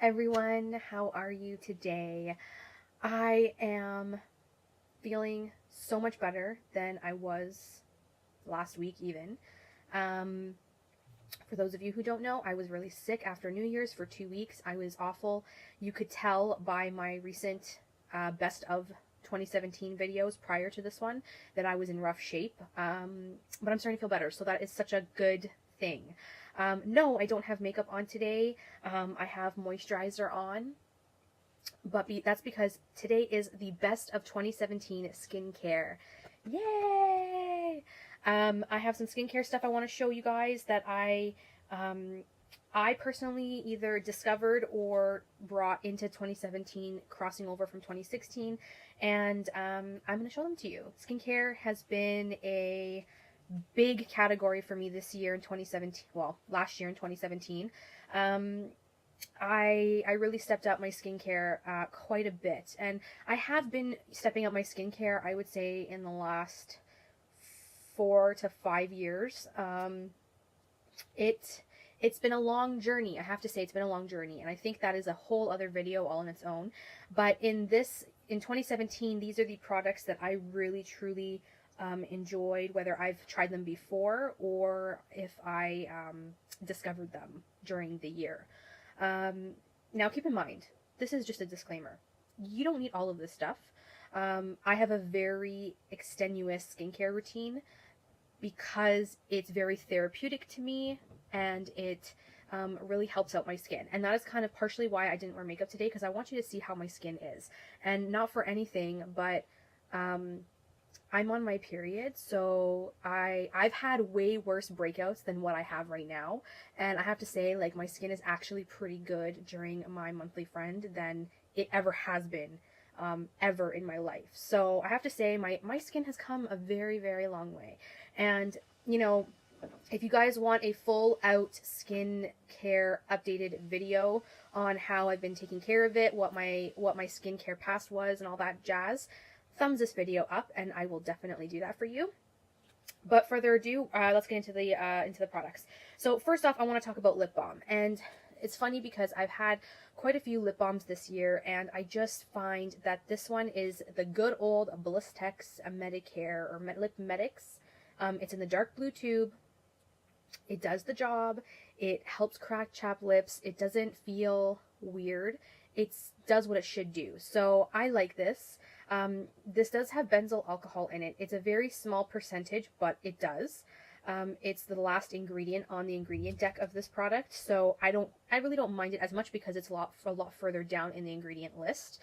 everyone, how are you today? I am feeling so much better than I was last week, even. Um, for those of you who don't know, I was really sick after New Year's for 2 weeks. I was awful. You could tell by my recent best of 2017 videos prior to this one that I was in rough shape. But I'm starting to feel better, so that is such a good thing. No, I don't have makeup on today. I have moisturizer on, but that's because today is the best of 2017 skincare. Yay! I have some skincare stuff I want to show you guys that I personally either discovered or brought into 2017, crossing over from 2016, and I'm going to show them to you. Skincare has been a big category for me this year in 2017. Well, last year in 2017. I really stepped up my skincare quite a bit, and I have been stepping up my skincare, I would say, in the last 4 to 5 years. It's been a long journey. I have to say, it's been a long journey, and I think that is a whole other video all on its own. But in 2017, these are the products that I really truly enjoyed, whether I've tried them before or if I discovered them during the year. Now keep in mind, this is just a disclaimer. You don't need all of this stuff. I have a very extenuous skincare routine because it's very therapeutic to me, and it really helps out my skin. And that is kind of partially why I didn't wear makeup today, because I want you to see how my skin is. And not for anything, but I'm on my period, so I've had way worse breakouts than what I have right now, and I have to say, like, my skin is actually pretty good during my monthly friend than it ever has been, ever in my life. So I have to say, my skin has come a very, very long way. And, you know, if you guys want a full out skin care updated video on how I've been taking care of it, what my skincare past was and all that jazz, thumbs this video up and I will definitely do that for you. But further ado, let's get into the products. So first off, I want to talk about lip balm. And it's funny because I've had quite a few lip balms this year, and I just find that this one is the good old Blistex Medicare or Lip Medix. It's in the dark blue tube. It does the job. It helps crack chapped lips. It doesn't feel weird. It does what it should do. So I like this. This does have benzyl alcohol in it. It's a very small percentage, but it does. It's the last ingredient on the ingredient deck of this product, so I really don't mind it as much because it's a lot further down in the ingredient list.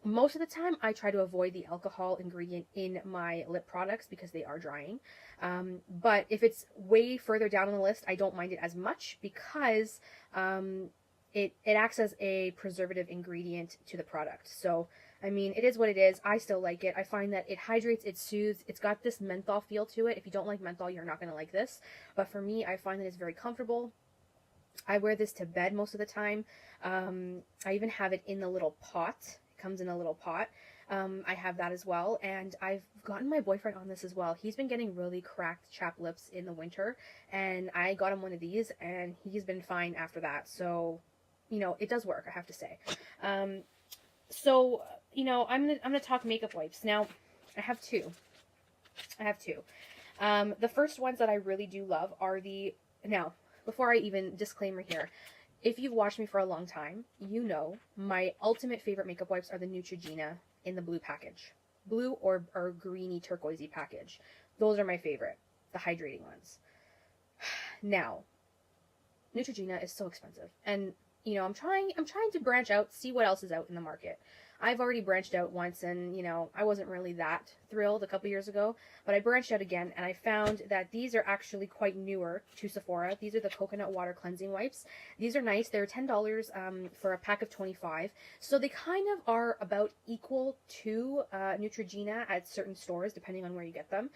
Most of the time, I try to avoid the alcohol ingredient in my lip products because they are drying. But if it's way further down on the list, I don't mind it as much because it acts as a preservative ingredient to the product. So, I mean, it is what it is. I still like it. I find that it hydrates, it soothes. It's got this menthol feel to it. If you don't like menthol, you're not going to like this. But for me, I find that it's very comfortable. I wear this to bed most of the time. I even have it in the little pot. It comes in a little pot. I have that as well. And I've gotten my boyfriend on this as well. He's been getting really cracked chapped lips in the winter. And I got him one of these, and he's been fine after that. So, you know, it does work, I have to say. So, you know, I'm gonna talk makeup wipes. Now, I have two. The first ones that I really do love are now, before I even, disclaimer here, if you've watched me for a long time, you know my ultimate favorite makeup wipes are the Neutrogena in the blue package. Blue or greeny turquoisey package. Those are my favorite, the hydrating ones. Now, Neutrogena is so expensive, and you know, I'm trying to branch out, see what else is out in the market. I've already branched out once, and, you know, I wasn't really that thrilled a couple years ago, but I branched out again, and I found that these are actually quite newer to Sephora. These are the coconut water cleansing wipes. These are nice. They're $10 for a pack of 25, so they kind of are about equal to Neutrogena at certain stores, depending on where you get them,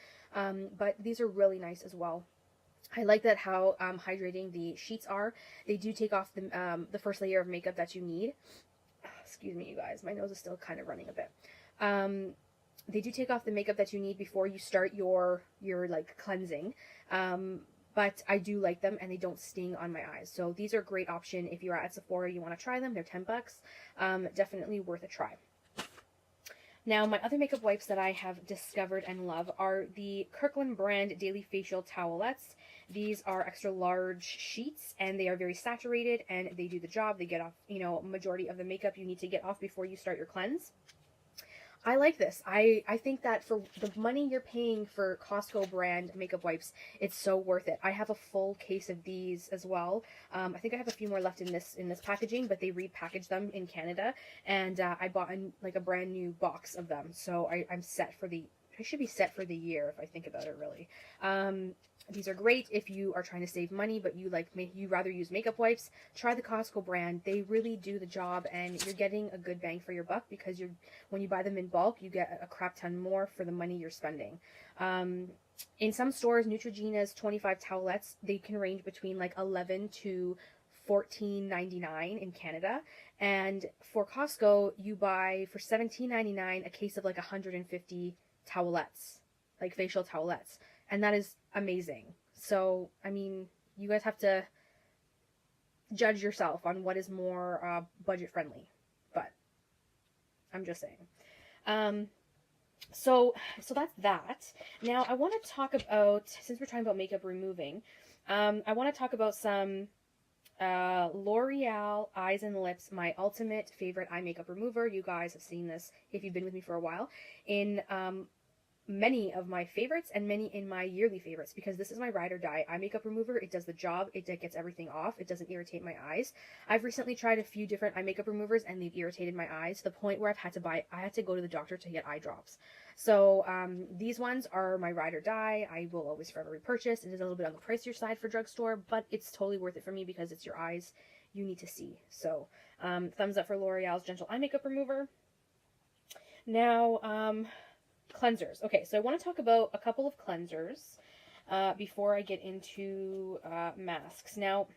but these are really nice as well. I like that how hydrating the sheets are. They do take off the first layer of makeup that you need. Excuse me, you guys. My nose is still kind of running a bit. They do take off the makeup that you need before you start your like cleansing. but I do like them and they don't sting on my eyes. So these are a great option if you're at Sephora, you want to try them. They're $10. Definitely worth a try. Now, my other makeup wipes that I have discovered and love are the Kirkland brand Daily Facial Towelettes. These are extra large sheets and they are very saturated and they do the job. They get off, you know, majority of the makeup you need to get off before you start your cleanse. I like this. I think that for the money you're paying for Costco brand makeup wipes, it's so worth it. I have a full case of these as well. I think I have a few more left in this packaging, but they repackaged them in Canada, and I bought a brand new box of them. So I'm set for I should be set for the year if I think about it really. These are great if you are trying to save money, but you rather use makeup wipes. Try the Costco brand. They really do the job, and you're getting a good bang for your buck because when you buy them in bulk, you get a crap ton more for the money you're spending. In some stores, Neutrogena's 25 towelettes, they can range between like $11 to $14.99 in Canada, and for Costco, you buy for $17.99 a case of like 150 towelettes, like facial towelettes. And that is amazing. So, I mean, you guys have to judge yourself on what is more budget friendly. But I'm just saying. So that's that. Now, I want to talk about, since we're talking about makeup removing, I want to talk about some L'Oreal Eyes and Lips, my ultimate favorite eye makeup remover. You guys have seen this if you've been with me for a while. In many of my favorites and many in my yearly favorites, because this is my ride or die eye makeup remover. It does the job. It gets everything off. It doesn't irritate my eyes. I've recently tried a few different eye makeup removers and they've irritated my eyes to the point where I had to go to the doctor to get eye drops. So these ones are my ride or die. I will always forever repurchase. It is a little bit on the pricier side for drugstore, but it's totally worth it for me because it's your eyes you need to see. So thumbs up for L'Oreal's Gentle Eye Makeup Remover. Now, cleansers. Okay, so I want to talk about a couple of cleansers before I get into masks. Now,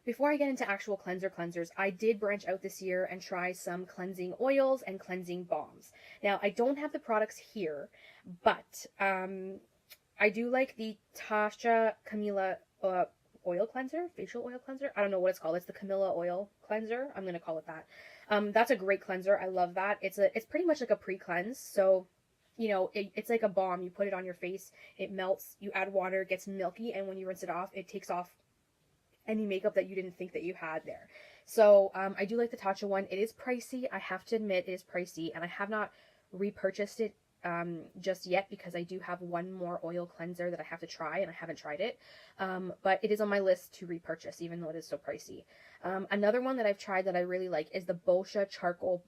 before I get into actual cleansers, I did branch out this year and try some cleansing oils and cleansing balms. Now, I don't have the products here, but I do like the Tasha Camilla oil cleanser, facial oil cleanser. I don't know what it's called. It's the Camilla oil cleanser. I'm going to call it that. That's a great cleanser. I love that. It's pretty much like a pre-cleanse. So, you know, it's like a balm. You put it on your face, it melts, you add water, it gets milky, and when you rinse it off, it takes off any makeup that you didn't think that you had there. So, I do like the Tatcha one. It is pricey. I have to admit it is pricey, and I have not repurchased it just yet because I do have one more oil cleanser that I have to try and I haven't tried it. But it is on my list to repurchase even though it is so pricey. Another one that I've tried that I really like is the Boscia Charcoal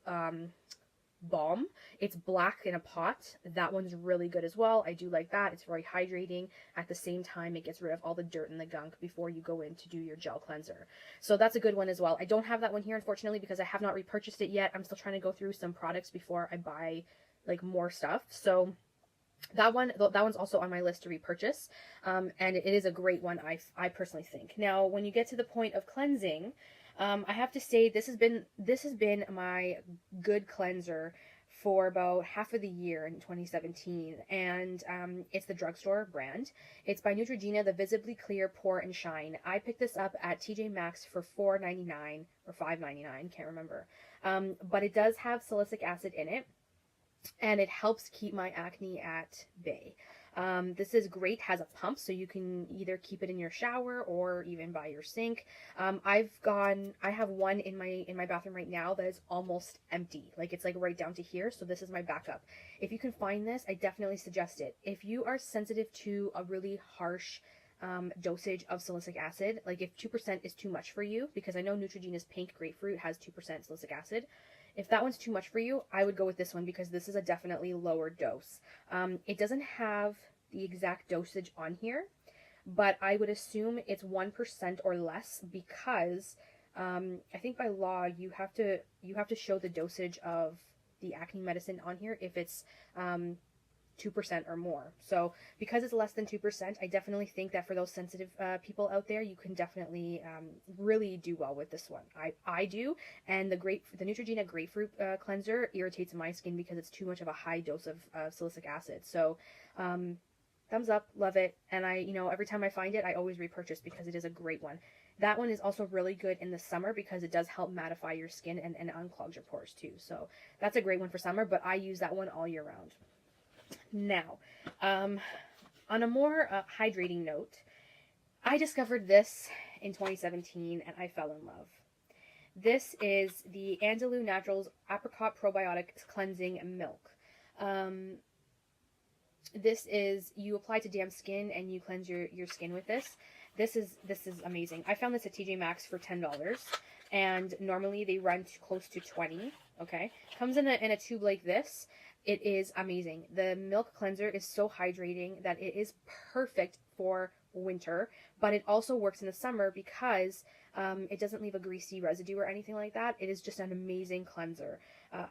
Balm. It's black in a pot. That one's really good as well. I do like that. It's very hydrating. At the same time, it gets rid of all the dirt and the gunk before you go in to do your gel cleanser. So that's a good one as well. I don't have that one here, unfortunately, because I have not repurchased it yet. I'm still trying to go through some products before I buy like more stuff. So that one's also on my list to repurchase. And it is a great one, I personally think. Now, when you get to the point of cleansing, I have to say this has been my good cleanser for about half of the year in 2017, and it's the drugstore brand. It's by Neutrogena, the Visibly Clear Pore and Shine. I picked this up at TJ Maxx for $4.99 or $5.99, can't remember. But it does have salicylic acid in it, and it helps keep my acne at bay. This is great, has a pump, so you can either keep it in your shower or even by your sink. I have one in my bathroom right now that is almost empty. Like it's like right down to here, so this is my backup. If you can find this, I definitely suggest it. If you are sensitive to a really harsh dosage of salicylic acid, like if 2% is too much for you, because I know Neutrogena's pink grapefruit has 2% salicylic acid. If that one's too much for you, I would go with this one because this is a definitely lower dose. It doesn't have the exact dosage on here, but I would assume it's 1% or less because I think by law you have to show the dosage of the acne medicine on here if it's 2% or more. So because it's less than 2%, I definitely think that for those sensitive people out there, you can definitely really do well with this one. I do, and the Neutrogena grapefruit cleanser irritates my skin because it's too much of a high dose of salicylic acid. So thumbs up, love it. And I, every time I find it, I always repurchase because it is a great one. That one is also really good in the summer because it does help mattify your skin and unclogs your pores too. So that's a great one for summer, but I use that one all year round. Now, on a more hydrating note, I discovered this in 2017 and I fell in love. This is the Andalou Naturals Apricot Probiotic Cleansing Milk. This is, you apply to damp skin and you cleanse your skin with this. This is amazing. I found this at TJ Maxx for $10, and normally they run close to $20. Okay, comes in a tube like this. It is amazing. The milk cleanser is so hydrating that it is perfect for winter, but it also works in the summer because it doesn't leave a greasy residue or anything like that. It is just an amazing cleanser.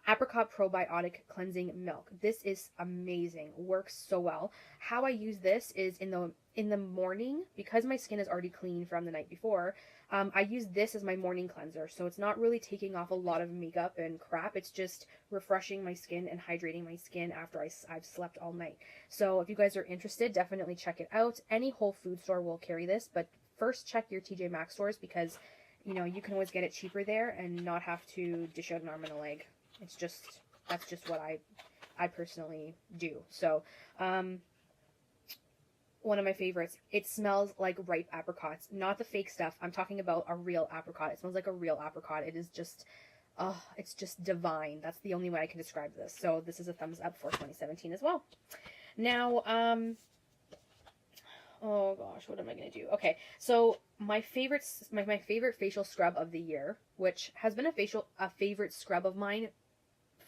Apricot Probiotic Cleansing Milk. This is amazing. Works so well. How I use this is in the morning, because my skin is already clean from the night before. I use this as my morning cleanser, so it's not really taking off a lot of makeup and crap. It's just refreshing my skin and hydrating my skin after I've slept all night. So if you guys are interested, definitely check it out. Any Whole Food store will carry this, but first check your TJ Maxx stores because, you can always get it cheaper there and not have to dish out an arm and a leg. That's just what I personally do. So, one of my favorites. It smells like ripe apricots, not the fake stuff. I'm talking about a real apricot. It smells like a real apricot. It is just, it's just divine. That's the only way I can describe this. So this is a thumbs up for 2017 as well. Now, oh gosh, what am I going to do? Okay, so my favorite facial scrub of the year, which has been a favorite scrub of mine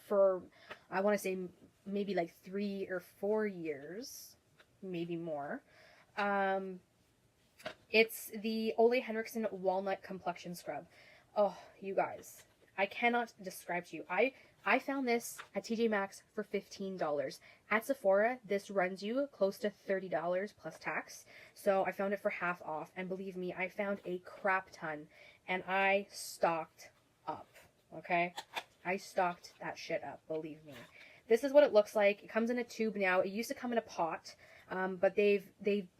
for, I want to say maybe like 3 or 4 years, maybe more. It's the Ole Henriksen Walnut Complexion Scrub. Oh, you guys, I cannot describe to you. I found this at TJ Maxx for $15. At Sephora, this runs you close to $30 plus tax. So I found it for half off. And believe me, I found a crap ton. And I stocked up. Okay? I stocked that shit up, believe me. This is what it looks like. It comes in a tube now. It used to come in a pot. But they've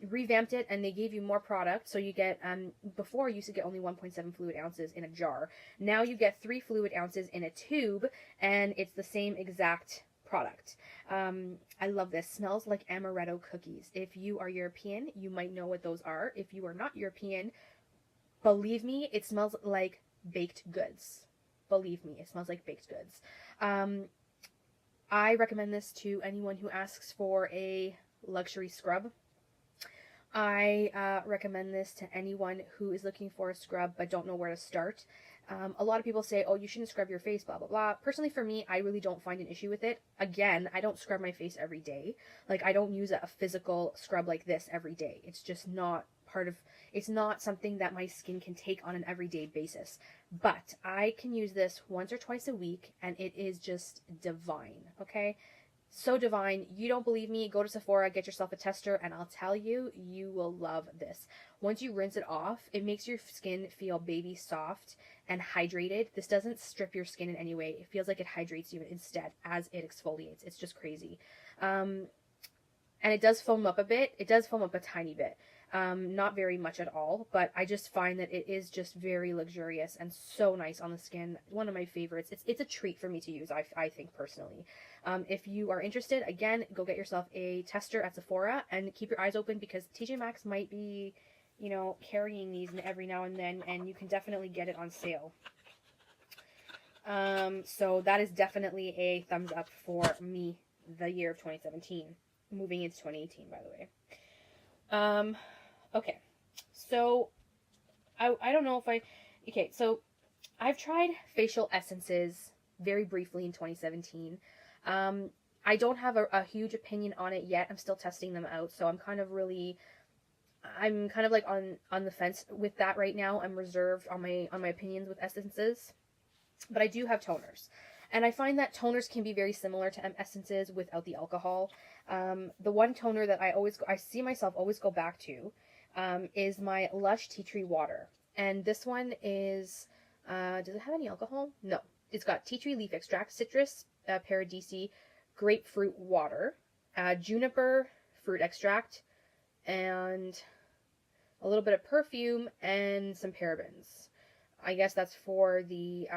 revamped it and they gave you more product. So you get, before you used to get only 1.7 fluid ounces in a jar. Now you get 3 fluid ounces in a tube and it's the same exact product. I love this. Smells like amaretto cookies. If you are European, you might know what those are. If you are not European, believe me, it smells like baked goods. Believe me, it smells like baked goods. I recommend this to anyone who asks for a luxury scrub. I recommend this to anyone who is looking for a scrub but don't know where to start. A lot of people say, oh, you shouldn't scrub your face, blah, blah, blah. Personally, for me, I really don't find an issue with it. Again, I don't scrub my face every day. Like, I don't use a physical scrub like this every day. It's just not it's not something that my skin can take on an everyday basis. But I can use this once or twice a week, and it is just divine, okay? So divine. You don't believe me? Go to Sephora, get yourself a tester, and I'll tell you, you will love this. Once you rinse it off, it makes your skin feel baby soft and hydrated. This doesn't strip your skin in any way. It feels like it hydrates you instead as it exfoliates. It's just crazy. And it does foam up a bit. It does foam up a tiny bit. Not very much at all, but I just find that it is just very luxurious and so nice on the skin. One of my favorites. It's a treat for me to use, I think personally. If you are interested, again, go get yourself a tester at Sephora and keep your eyes open because TJ Maxx might be, carrying these every now and then, and you can definitely get it on sale. So that is definitely a thumbs up for me, the year of 2017. Moving into 2018, by the way. Okay, so I don't know if okay, so I've tried facial essences very briefly in 2017. I don't have a huge opinion on it yet. I'm still testing them out, so I'm kind of like on the fence with that right now. I'm reserved on my opinions with essences, but I do have toners. And I find that toners can be very similar to essences without the alcohol. The one toner that I see myself always go back to is my Lush Tea Tree Water. And this one is, does it have any alcohol? No. It's got tea tree leaf extract, citrus, paradisi, grapefruit water, juniper, fruit extract, and a little bit of perfume, and some parabens. I guess that's for the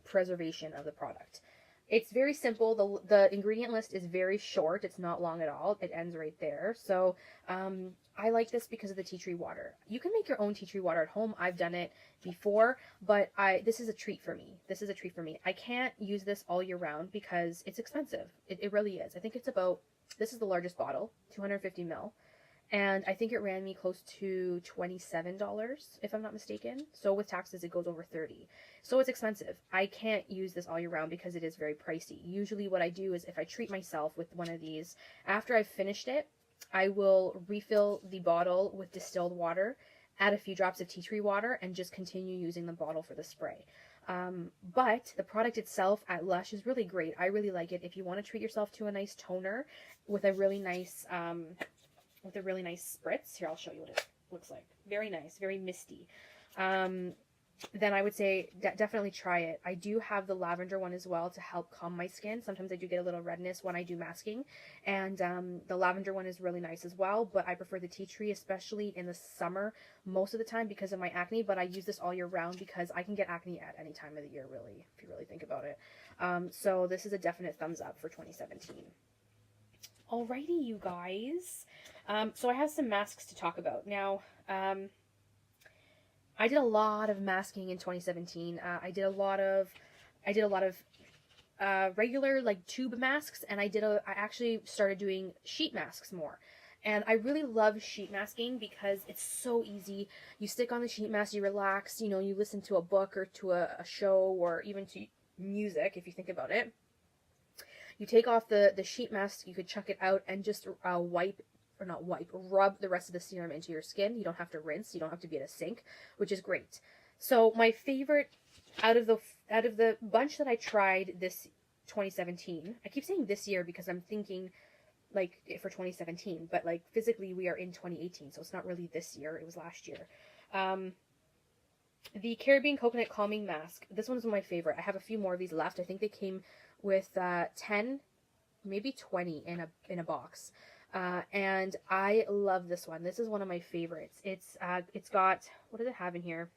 preservation of the product. It's very simple. The ingredient list is very short. It's not long at all. It ends right there. So I like this because of the tea tree water. You can make your own tea tree water at home. I've done it before, but this is a treat for me. This is a treat for me. I can't use this all year round because it's expensive. It really is. I think it's about, this is the largest bottle, 250 ml. And I think it ran me close to $27, if I'm not mistaken. So with taxes, it goes over 30. So it's expensive. I can't use this all year round because it is very pricey. Usually what I do is if I treat myself with one of these, after I've finished it, I will refill the bottle with distilled water, add a few drops of tea tree water, and just continue using the bottle for the spray. But the product itself at Lush is really great. I really like it. If you want to treat yourself to a nice toner with a really nice spritz. Here, I'll show you what it looks like. Very nice, very misty. Then I would say definitely try it. I do have the lavender one as well to help calm my skin. Sometimes I do get a little redness when I do masking, and the lavender one is really nice as well, but I prefer the tea tree, especially in the summer most of the time because of my acne, but I use this all year round because I can get acne at any time of the year, really, if you really think about it. So this is a definite thumbs up for 2017. Alrighty, you guys. So I have some masks to talk about. Now, I did a lot of masking in 2017. I did a lot of regular like tube masks, and I actually started doing sheet masks more. And I really love sheet masking because it's so easy. You stick on the sheet mask, you relax, you listen to a book or to a show or even to music if you think about it. You take off the sheet mask, you could chuck it out and just rub the rest of the serum into your skin. You don't have to rinse, you don't have to be at a sink, which is great. So my favorite out of the bunch that I tried this 2017, I keep saying this year because I'm thinking like for 2017, but like physically we are in 2018, so it's not really this year, it was last year. The Caribbean Coconut Calming Mask. This one's my favorite. I have a few more of these left. I think they came with 10, maybe 20 in a box. And I love this one. This is one of my favorites. It's got, what does it have in here?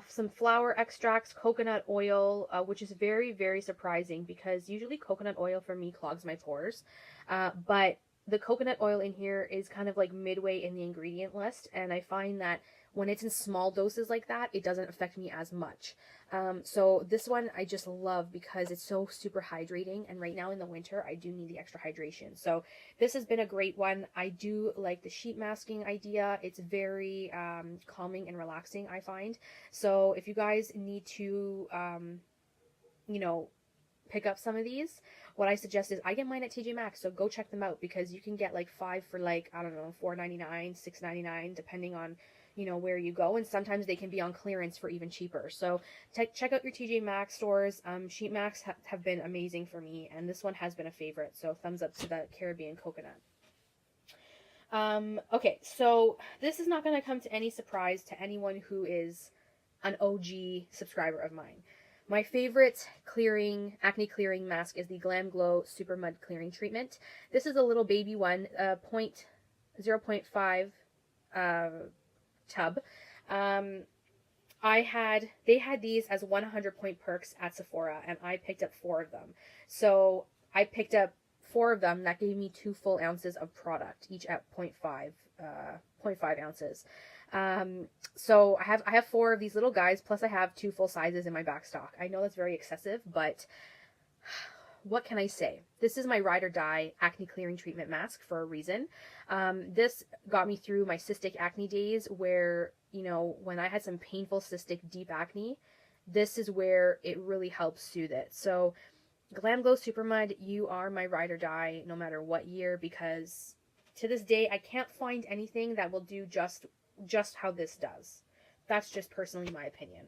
Some flower extracts, coconut oil, which is very, very surprising because usually coconut oil for me clogs my pores. But the coconut oil in here is kind of like midway in the ingredient list, and I find that when it's in small doses like that, it doesn't affect me as much. So this one I just love because it's so super hydrating, and right now in the winter I do need the extra hydration. So this has been a great one. I do like the sheet masking idea. It's very calming and relaxing, I find. So if you guys need to, pick up some of these, what I suggest is I get mine at TJ Maxx, so go check them out because you can get like 5 for like, I don't know, $4.99, $6.99, depending on where you go, and sometimes they can be on clearance for even cheaper. So check out your TJ Maxx stores. Sheet masks have been amazing for me, and this one has been a favorite, so thumbs up to the Caribbean Coconut. Okay, so this is not going to come to any surprise to anyone who is an OG subscriber of mine. My favorite acne clearing mask is the Glam Glow Super Mud Clearing Treatment. This is a little baby one, 0.5 tub. They had these as 100 point perks at Sephora, and I picked up 4 of them. So I picked up 4 of them. That gave me 2 full ounces of product, each at 0.5 ounces. So I have 4 of these little guys, plus I have 2 full sizes in my back stock. I know that's very excessive, but what can I say? This is my ride or die acne clearing treatment mask for a reason. This got me through my cystic acne days where, when I had some painful cystic deep acne, this is where it really helps soothe it. So Glam Glow Super Mud, you are my ride or die no matter what year, because to this day, I can't find anything that will do just how this does. That's just personally my opinion.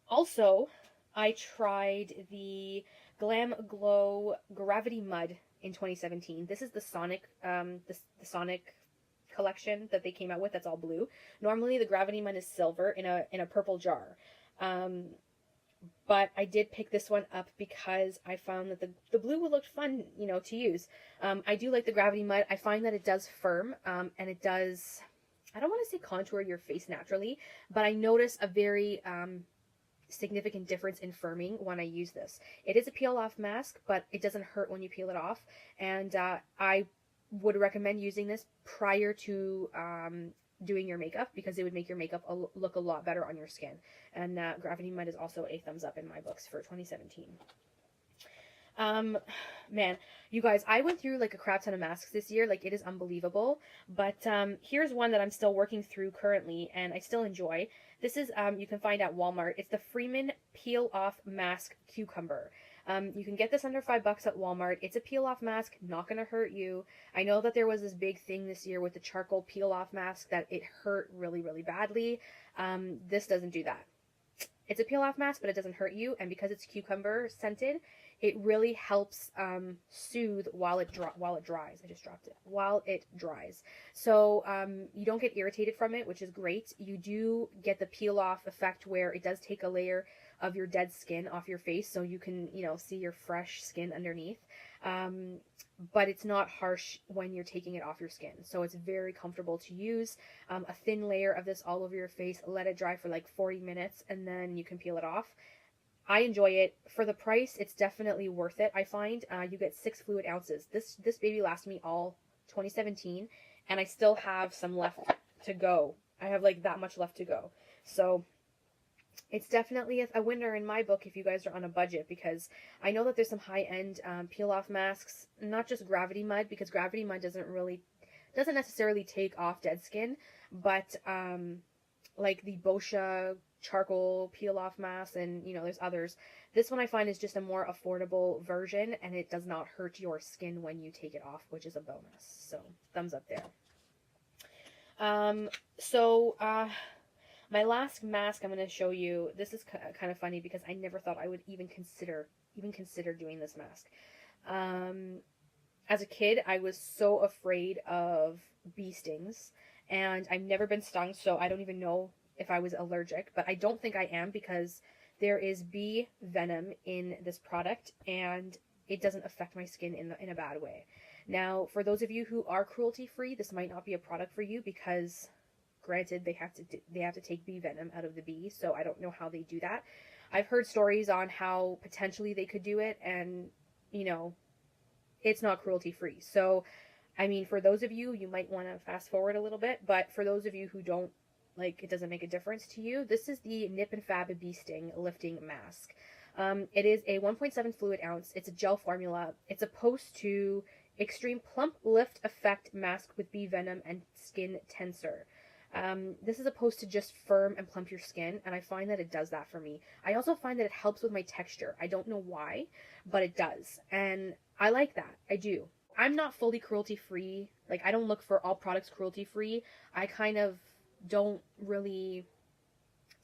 Also, I tried the Glam Glow Gravity Mud in 2017. This is the Sonic, the Sonic collection that they came out with. That's all blue. Normally, the Gravity Mud is silver in a purple jar. But but I did pick this one up because I found that the blue looked fun, you know, to use. I do like the Gravity Mud. I find that it does firm, and it does, I don't want to say contour your face naturally, but I notice a very significant difference in firming when I use this. It is a peel off mask, but it doesn't hurt when you peel it off, and I would recommend using this prior to doing your makeup, because it would make your makeup look a lot better on your skin. And Gravity Mud is also a thumbs up in my books for 2017. Man, you guys, I went through like a crap ton of masks this year. Like, it is unbelievable. But here's one that I'm still working through currently, and I still enjoy. This is, you can find at Walmart. It's the Freeman Peel Off Mask Cucumber. You can get this under $5 at Walmart. It's a peel-off mask, not going to hurt you. I know that there was this big thing this year with the charcoal peel-off mask that it hurt really, really badly. This doesn't do that. It's a peel-off mask, but it doesn't hurt you, and because it's cucumber scented, it really helps soothe while it dries. I just dropped it. While it dries. So you don't get irritated from it, which is great. You do get the peel-off effect where it does take a layer of your dead skin off your face, so you can, you know, see your fresh skin underneath. But it's not harsh when you're taking it off your skin, so it's very comfortable to use. A thin layer of this all over your face, let it dry for like 40 minutes, and then you can peel it off. I enjoy it. For the price, it's definitely worth it, I find. You get 6 fluid ounces. This baby lasted me all 2017, and I still have some left to go. I have like that much left to go. So it's definitely a winner in my book if you guys are on a budget, because I know that there's some high-end peel-off masks, not just Gravity Mud, because Gravity Mud doesn't necessarily take off dead skin, but like the Boscia charcoal peel-off mask, and you know, there's others. This one I find is just a more affordable version, and it does not hurt your skin when you take it off, which is a bonus. So thumbs up there. My last mask I'm going to show you, this is kind of funny because I never thought I would even consider doing this mask. As a kid, I was so afraid of bee stings, and I've never been stung, so I don't even know if I was allergic, but I don't think I am, because there is bee venom in this product, and it doesn't affect my skin in a bad way. Now, for those of you who are cruelty-free, this might not be a product for you, because granted, they have to take bee venom out of the bee, so I don't know how they do that. I've heard stories on how potentially they could do it, and, you know, it's not cruelty-free. So, I mean, for those of you, you might want to fast forward a little bit, but for those of you who don't, like, it doesn't make a difference to you, this is the Nip and Fab Bee Sting Lifting Mask. It is a 1.7 fluid ounce. It's a gel formula. It's opposed to Extreme Plump Lift Effect Mask with bee venom and skin tensor. This is opposed to just firm and plump your skin, and I find that it does that for me. I also find that it helps with my texture. I don't know why, but it does, and I like that. I do. I'm not fully cruelty-free. Like, I don't look for all products cruelty-free. I kind of don't really...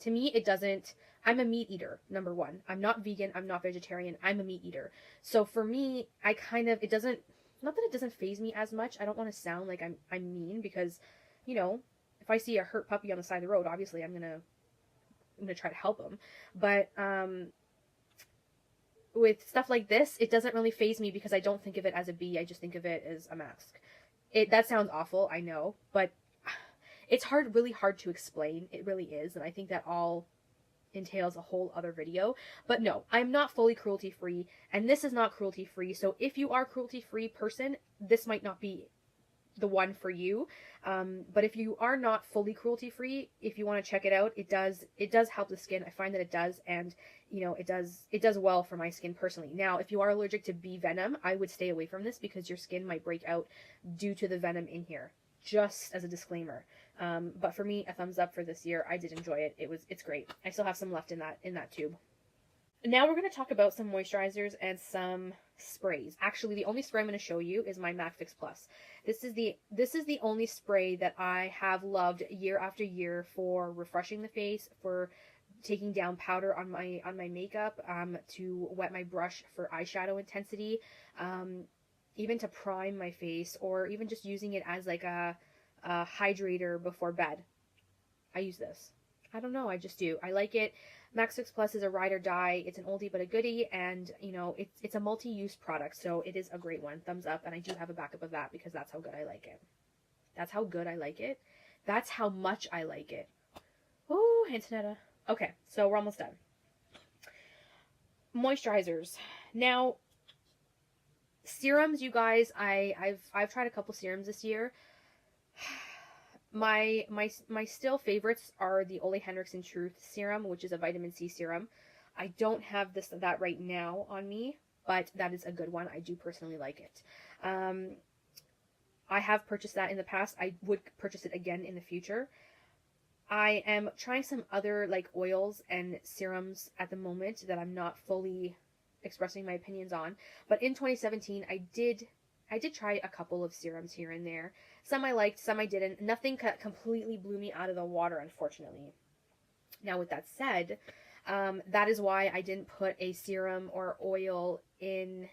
To me, it doesn't... I'm a meat eater, number one. I'm not vegan. I'm not vegetarian. I'm a meat eater. So for me, I kind of... It doesn't... Not that it doesn't faze me as much. I don't want to sound like I'm mean, because, you know... If I see a hurt puppy on the side of the road, obviously I'm gonna try to help them. But with stuff like this, it doesn't really faze me, because I don't think of it as a bee. I just think of it as a mask. That sounds awful, I know, but it's really hard to explain. It really is, and I think that all entails a whole other video. But no, I'm not fully cruelty-free, and this is not cruelty-free. So if you are a cruelty-free person, this might not be the one for you. But if you are not fully cruelty-free, if you want to check it out, it does help the skin. I find that it does, and you know, it does well for my skin personally. Now, if you are allergic to bee venom, I would stay away from this, because your skin might break out due to the venom in here, just as a disclaimer. But for me, a thumbs up for this year. I did enjoy it. It's great. I still have some left in that tube. Now we're going to talk about some moisturizers and some sprays. Actually, the only spray I'm going to show you is my MAC Fix Plus. This is the only spray that I have loved year after year for refreshing the face, for taking down powder on my makeup, to wet my brush for eyeshadow intensity, even to prime my face, or even just using it as like a hydrator before bed. I use this. I don't know, I just do. I like it. Max Fix Plus is a ride or die. It's an oldie but a goodie, and you know, it's a multi-use product, so it is a great one. Thumbs up, and I do have a backup of that because that's how good I like it. That's how good I like it. That's how much I like it. Ooh, Antonetta. Okay, so we're almost done. Moisturizers. Now, serums, you guys, I've tried a couple serums this year. My still favorites are the Ole Henriksen Truth serum, which is a vitamin C serum. I don't have that right now on me, but that is a good one. I do personally like it. I have purchased that in the past. I would purchase it again in the future. I am trying some other like oils and serums at the moment that I'm not fully expressing my opinions on. But in 2017, I did try a couple of serums here and there. Some I liked, some I didn't. Nothing completely blew me out of the water, unfortunately. Now, with that said, that is why I didn't put a serum or oil in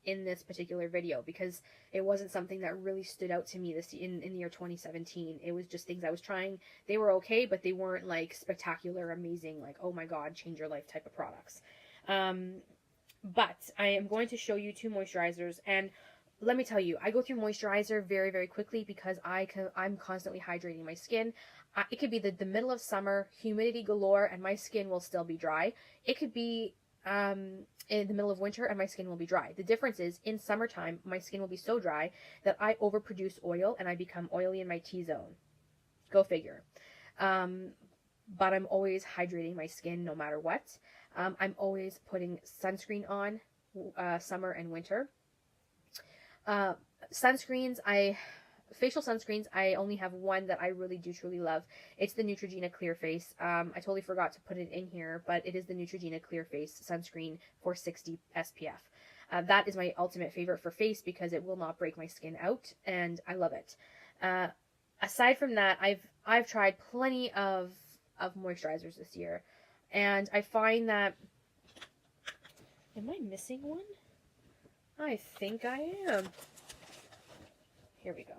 this particular video, because it wasn't something that really stood out to me in the year 2017. It was just things I was trying. They were okay, but they weren't like spectacular, amazing, like, oh my god, change your life type of products. But I am going to show you two moisturizers, and let me tell you, I go through moisturizer very, very quickly because I'm constantly hydrating my skin. It could be the middle of summer, humidity galore, and my skin will still be dry. It could be in the middle of winter and my skin will be dry. The difference is in summertime, my skin will be so dry that I overproduce oil and I become oily in my T-zone. Go figure. But I'm always hydrating my skin no matter what. I'm always putting sunscreen on summer and winter. Facial sunscreens, I only have one that I really do truly love. It's the Neutrogena Clear Face. I totally forgot to put it in here, but it is the Neutrogena Clear Face sunscreen for 60 SPF. That is my ultimate favorite for face because it will not break my skin out, and I love it. Aside from that, I've tried plenty of moisturizers this year, and I find that... Am I missing one? I think I am. Here we go.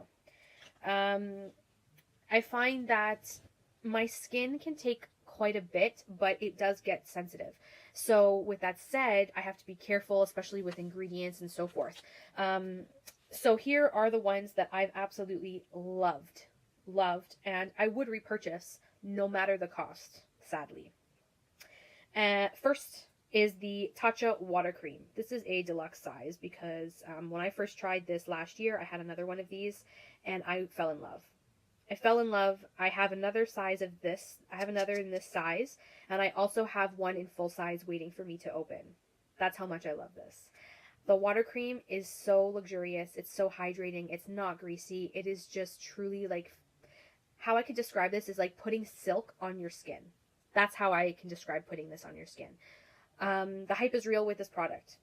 I find that my skin can take quite a bit, but it does get sensitive. So with that said, I have to be careful, especially with ingredients and so forth. So here are the ones that I've absolutely loved, and I would repurchase no matter the cost, sadly. First is the Tatcha Water Cream. This is a deluxe size because when I first tried this last year, I had another one of these and I fell in love. I have another size of this. I have another in this size, and I also have one in full size waiting for me to open. That's how much I love this. The water cream is so luxurious. It's so hydrating. It's not greasy. It is just truly like, how I could describe this is like putting silk on your skin. That's how I can describe putting this on your skin. The hype is real with this product.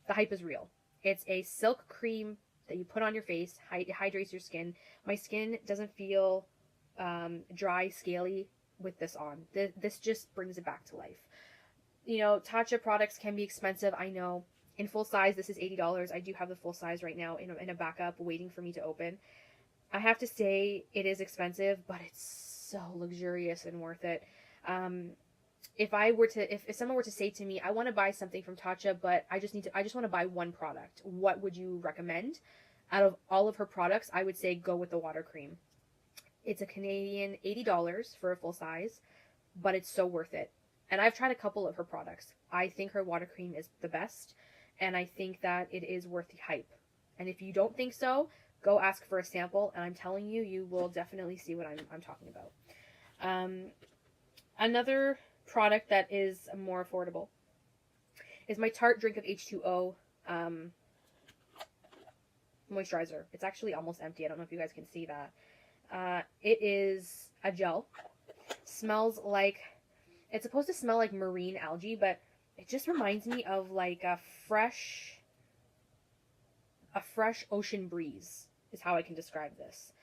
The hype is real. It's a silk cream that you put on your face. It hydrates your skin. My skin doesn't feel dry, scaly with this on. This just brings it back to life. You know, Tatcha products can be expensive, I know. In full size, this is $80. I do have the full size right now in a backup waiting for me to open. I have to say it is expensive, but it's so luxurious and worth it. If someone were to say to me, I want to buy something from Tatcha, but I just want to buy one product, what would you recommend? Out of all of her products, I would say go with the water cream. It's a Canadian $80 for a full size, but it's so worth it. And I've tried a couple of her products. I think her water cream is the best, and I think that it is worth the hype. And if you don't think so, go ask for a sample, and I'm telling you, you will definitely see what I'm talking about. Another product that is more affordable is my Tarte Drink of H2O moisturizer. It's actually almost empty. I don't know if you guys can see that. It is a gel. Smells like... It's supposed to smell like marine algae, but it just reminds me of like a fresh ocean breeze is how I can describe this.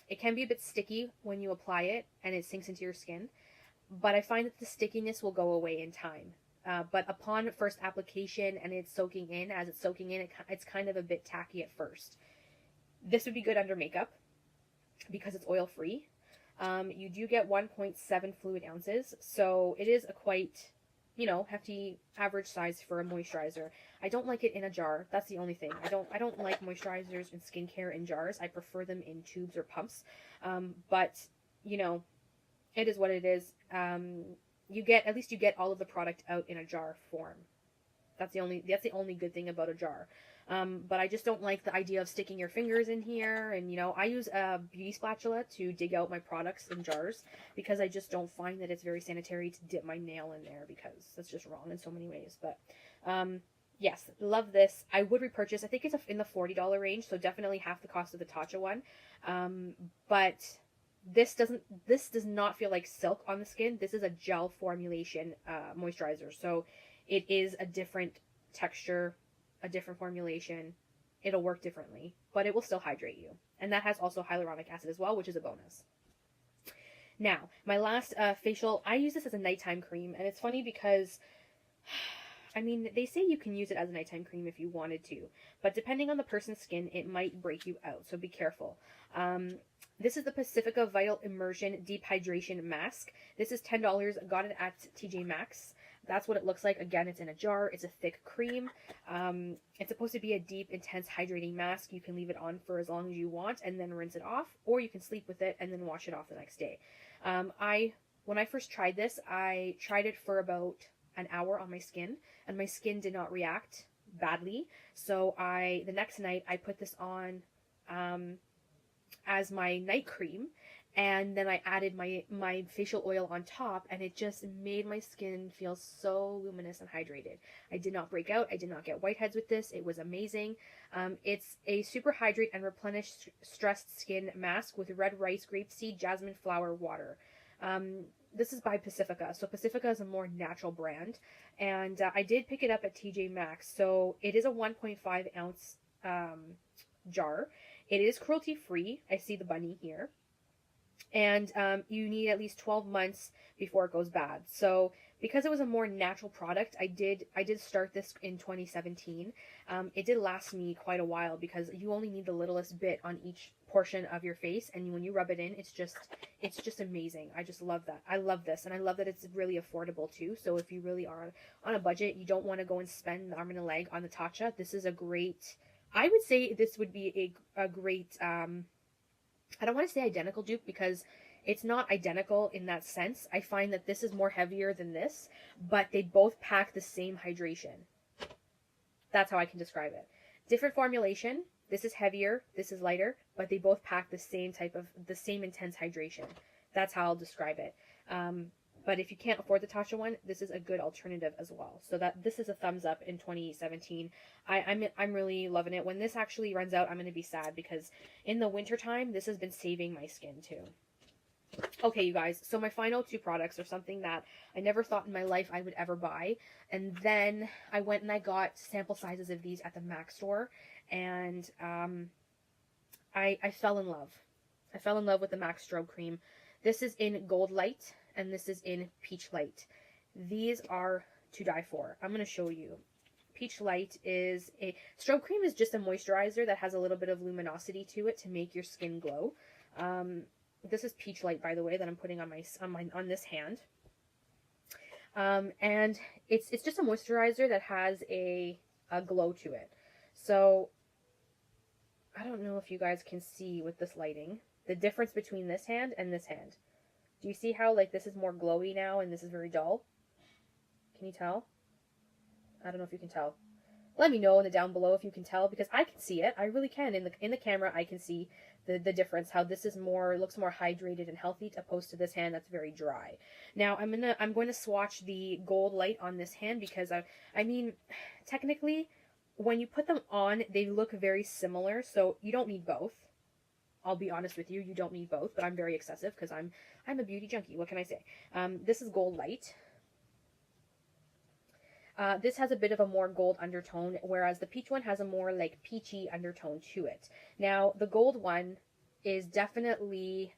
It can be a bit sticky when you apply it and it sinks into your skin, but I find that the stickiness will go away in time. But upon first application and it's soaking in, it's kind of a bit tacky at first. This would be good under makeup because it's oil-free. You do get 1.7 fluid ounces, so it is a quite, you know, hefty average size for a moisturizer. I don't like it in a jar. That's the only thing. I don't like moisturizers and skincare in jars. I prefer them in tubes or pumps. But you know, it is what it is. You get, at least you get all of the product out in a jar form. That's the only good thing about a jar. But I just don't like the idea of sticking your fingers in here. And, you know, I use a beauty spatula to dig out my products in jars because I just don't find that it's very sanitary to dip my nail in there, because that's just wrong in so many ways. But, yes, love this. I would repurchase. I think it's in the $40 range, so definitely half the cost of the Tatcha one. But this does not feel like silk on the skin. This is a gel formulation moisturizer. So it is a different texture, a different formulation. It'll work differently, but it will still hydrate you. And that has also hyaluronic acid as well, which is a bonus. Now, my last facial, I use this as a nighttime cream, and it's funny because, I mean, they say you can use it as a nighttime cream if you wanted to, but depending on the person's skin, it might break you out, so be careful. This is the Pacifica Vital Immersion Deep Hydration Mask. This is $10. I got it at TJ Maxx. That's what it looks like. Again, it's in a jar. It's a thick cream. It's supposed to be a deep, intense hydrating mask. You can leave it on for as long as you want and then rinse it off, or you can sleep with it and then wash it off the next day. When I first tried this, I tried it for about an hour on my skin, and my skin did not react badly. So the next night I put this on as my night cream, and then I added my facial oil on top, and it just made my skin feel so luminous and hydrated. I did not break out. I did not get whiteheads with this. It was amazing. It's a super hydrate and replenish stressed skin mask with red rice, grapeseed, jasmine flower water. This is by Pacifica. So Pacifica is a more natural brand, and I did pick it up at TJ Maxx. So it is a 1.5 ounce jar. It is cruelty free. I see the bunny here. And you need at least 12 months before it goes bad. So because it was a more natural product, I did start this in 2017. It did last me quite a while because you only need the littlest bit on each portion of your face, and when you rub it in, it's just amazing. I just love that. I love this, and I love that it's really affordable too. So if you really are on a budget, you don't want to go and spend the arm and a leg on the Tatcha, this is a great, I would say this would be a great, I don't want to say identical dupe because it's not identical in that sense. I find that this is more heavier than this, but they both pack the same hydration. That's how I can describe it. Different formulation. This is heavier, this is lighter, but they both pack the same intense hydration. That's how I'll describe it. But if you can't afford the Tatcha one, this is a good alternative as well. So this is a thumbs up in 2017. I'm really loving it. When this actually runs out, I'm going to be sad because in the wintertime, this has been saving my skin too. Okay, you guys, so my final two products are something that I never thought in my life I would ever buy. And then I went and I got sample sizes of these at the MAC store, and I fell in love. I fell in love with the MAC Strobe Cream. This is in Gold Light, and this is in Peach Light. These are to die for. I'm going to show you. Peach Light is Strobe Cream is just a moisturizer that has a little bit of luminosity to it to make your skin glow. This is Peach Light, by the way, that I'm putting on this hand. And it's just a moisturizer that has a glow to it. So I don't know if you guys can see with this lighting the difference between this hand and this hand. Do you see how like this is more glowy now and this is very dull? Can you tell? I don't know if you can tell. Let me know in the down below if you can tell, because I can see it. I really can. In the camera, I can see the difference. How this is looks more hydrated and healthy opposed to this hand that's very dry. Now I'm going to swatch the Gold Light on this hand because I mean technically when you put them on they look very similar, so you don't need both. I'll be honest with you, you don't need both, but I'm very excessive because I'm a beauty junkie. What can I say? This is Gold Light. This has a bit of a more gold undertone, whereas the peach one has a more like peachy undertone to it. Now, the gold one is definitely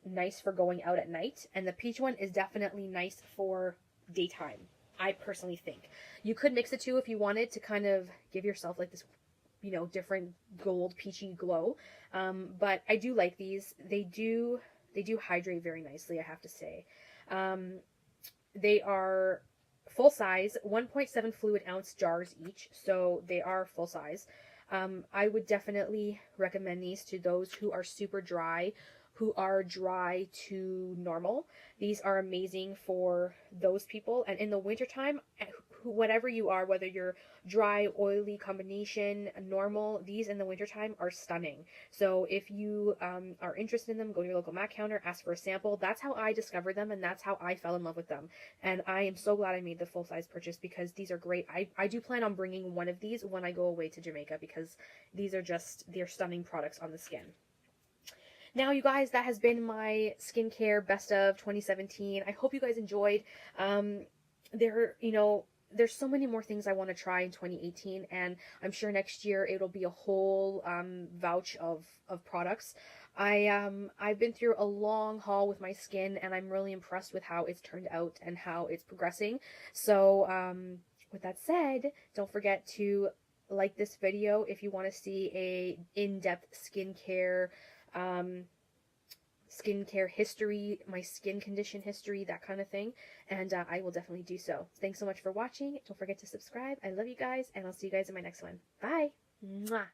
nice for going out at night, and the peach one is definitely nice for daytime, I personally think. You could mix the two if you wanted to kind of give yourself like this, you know, different gold peachy glow. But I do like these. they do hydrate very nicely, I have to say. They are full size, 1.7 fluid ounce jars each, so they are full size. I would definitely recommend these to those who are super dry, who are dry to normal. These are amazing for those people. And in the wintertime, whatever you are, whether you're dry, oily, combination, normal, these in the wintertime are stunning. So if you are interested in them, go to your local MAC counter, ask for a sample. That's how I discovered them, and that's how I fell in love with them. And I am so glad I made the full-size purchase because these are great. I do plan on bringing one of these when I go away to Jamaica because these are just, they're stunning products on the skin. Now, you guys, that has been my skincare best of 2017. I hope you guys enjoyed. There's so many more things I want to try in 2018, and I'm sure next year it'll be a whole vouch of products. I've been through a long haul with my skin, and I'm really impressed with how it's turned out and how it's progressing. So, with that said, don't forget to like this video if you want to see a in-depth skincare history, my skin condition history, that kind of thing, and I will definitely do so. Thanks so much for watching. Don't forget to subscribe. I love you guys, and I'll see you guys in my next one. Bye. Mwah.